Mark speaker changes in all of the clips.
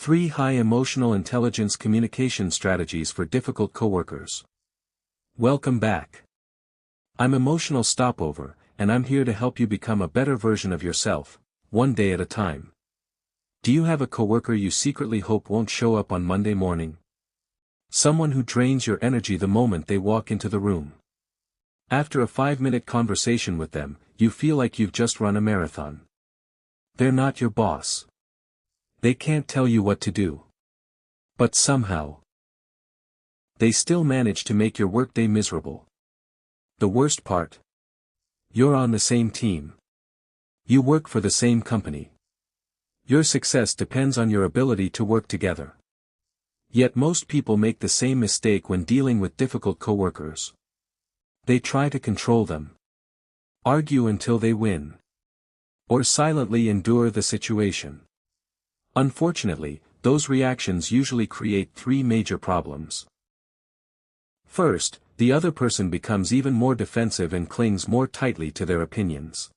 Speaker 1: 3 High Emotional Intelligence Communication Strategies for Difficult Coworkers. Welcome back. I'm Emotional Stopover, and I'm here to help you become a better version of yourself, one day at a time. Do you have a coworker you secretly hope won't show up on Monday morning? Someone who drains your energy the moment they walk into the room. After a 5-minute conversation with them, you feel like you've just run a marathon. They're not your boss. They can't tell you what to do. But somehow, they still manage to make your workday miserable. The worst part? You're on the same team. You work for the same company. Your success depends on your ability to work together. Yet most people make the same mistake when dealing with difficult coworkers. They try to control them. Argue until they win. Or silently endure the situation. Unfortunately, those reactions usually create 3 major problems. First, the other person becomes even more defensive and clings more tightly to their opinions.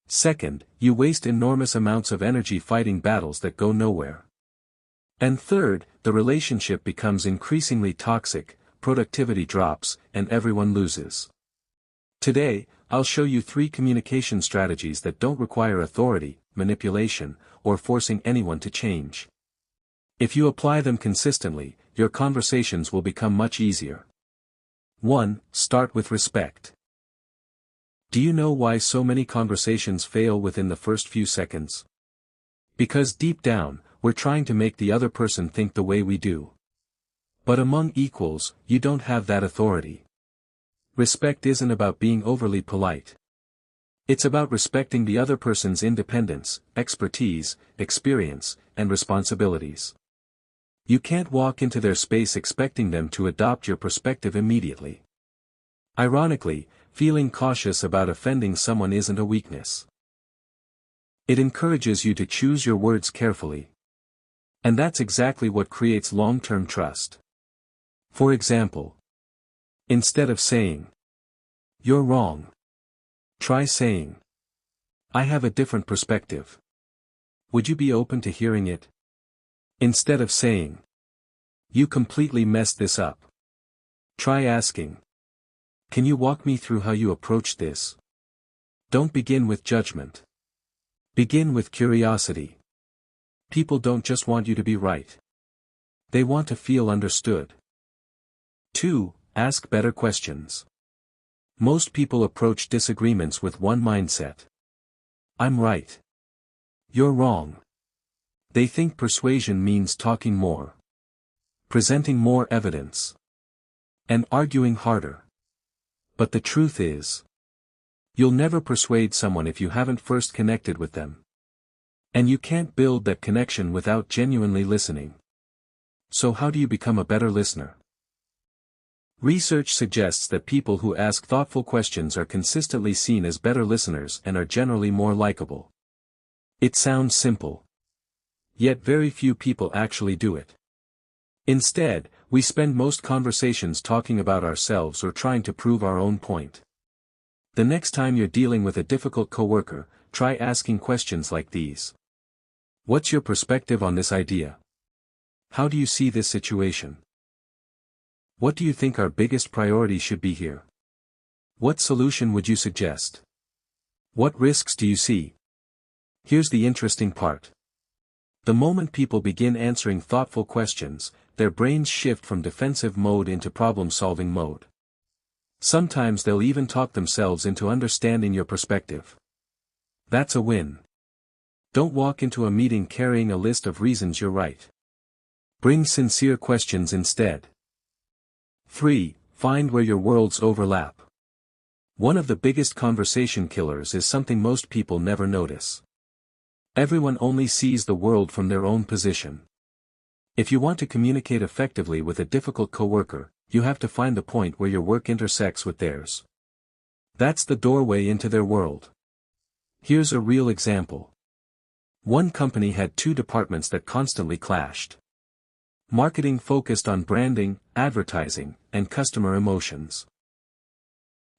Speaker 1: Second, you waste enormous amounts of energy fighting battles that go nowhere. And third, the relationship becomes increasingly toxic, productivity drops, and everyone loses. Today, I'll show you 3 communication strategies that don't require authority, manipulation, or forcing anyone to change. If you apply them consistently, your conversations will become much easier. 1. Start with respect. Do you know why so many conversations fail within the first few seconds? Because deep down, we're trying to make the other person think the way we do. But among equals, you don't have that authority. Respect isn't about being overly polite. It's about respecting the other person's independence, expertise, experience, and responsibilities. You can't walk into their space expecting them to adopt your perspective immediately. Ironically, feeling cautious about offending someone isn't a weakness. It encourages you to choose your words carefully. And that's exactly what creates long-term trust. For example, instead of saying, "You're wrong," try saying, "I have a different perspective. Would you be open to hearing it?" Instead of saying, "You completely messed this up," try asking, "Can you walk me through how you approach this?" Don't begin with judgment. Begin with curiosity. People don't just want you to be right. They want to feel understood. 2. Ask better questions. Most people approach disagreements with one mindset. I'm right. You're wrong. They think persuasion means talking more, presenting more evidence, and arguing harder. But the truth is, you'll never persuade someone if you haven't first connected with them. And you can't build that connection without genuinely listening. So how do you become a better listener? Research suggests that people who ask thoughtful questions are consistently seen as better listeners and are generally more likable. It sounds simple. Yet very few people actually do it. Instead, we spend most conversations talking about ourselves or trying to prove our own point. The next time you're dealing with a difficult coworker, try asking questions like these. What's your perspective on this idea? How do you see this situation? What do you think our biggest priority should be here? What solution would you suggest? What risks do you see? Here's the interesting part. The moment people begin answering thoughtful questions, their brains shift from defensive mode into problem-solving mode. Sometimes they'll even talk themselves into understanding your perspective. That's a win. Don't walk into a meeting carrying a list of reasons you're right. Bring sincere questions instead. 3. Find where your worlds overlap. One of the biggest conversation killers is something most people never notice. Everyone only sees the world from their own position. If you want to communicate effectively with a difficult coworker, you have to find the point where your work intersects with theirs. That's the doorway into their world. Here's a real example. One company had 2 departments that constantly clashed. Marketing focused on branding, advertising, and customer emotions.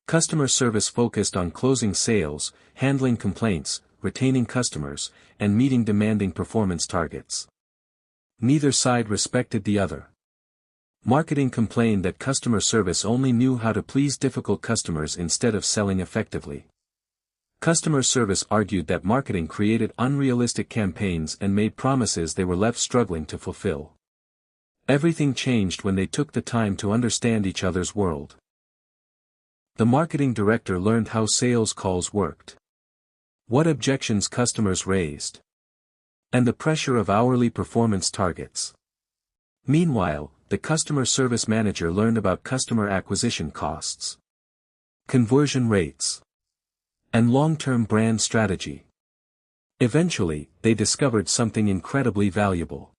Speaker 1: Customer service focused on closing sales, handling complaints, retaining customers, and meeting demanding performance targets. Neither side respected the other. Marketing complained that customer service only knew how to please difficult customers instead of selling effectively. Customer service argued that marketing created unrealistic campaigns and made promises they were left struggling to fulfill. Everything changed when they took the time to understand each other's world. The marketing director learned how sales calls worked, what objections customers raised, and the pressure of hourly performance targets. Meanwhile, the customer service manager learned about customer acquisition costs, conversion rates, and long-term brand strategy. Eventually, they discovered something incredibly valuable.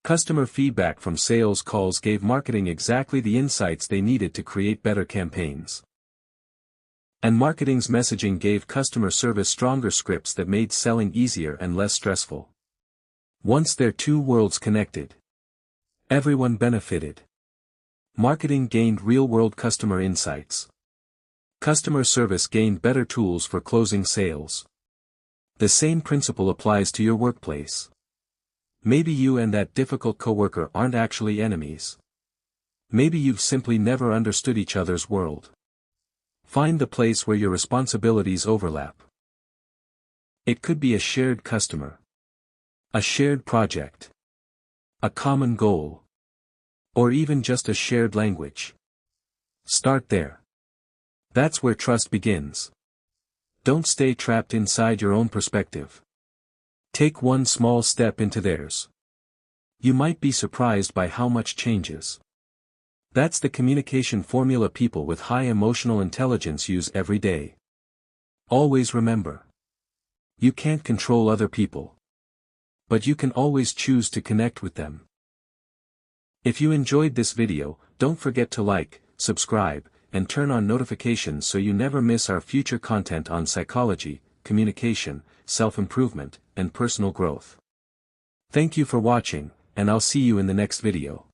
Speaker 1: Customer feedback from sales calls gave marketing exactly the insights they needed to create better campaigns. And marketing's messaging gave customer service stronger scripts that made selling easier and less stressful. Once their two worlds connected, everyone benefited. Marketing gained real-world customer insights. Customer service gained better tools for closing sales. The same principle applies to your workplace. Maybe you and that difficult coworker aren't actually enemies. Maybe you've simply never understood each other's world. Find the place where your responsibilities overlap. It could be a shared customer, a shared project, a common goal, or even just a shared language. Start there. That's where trust begins. Don't stay trapped inside your own perspective. Take one small step into theirs. You might be surprised by how much changes. That's the communication formula people with high emotional intelligence use every day. Always remember. You can't control other people. But you can always choose to connect with them. If you enjoyed this video, don't forget to like, subscribe, and turn on notifications so you never miss our future content on psychology, communication, self-improvement, and personal growth. Thank you for watching, and I'll see you in the next video.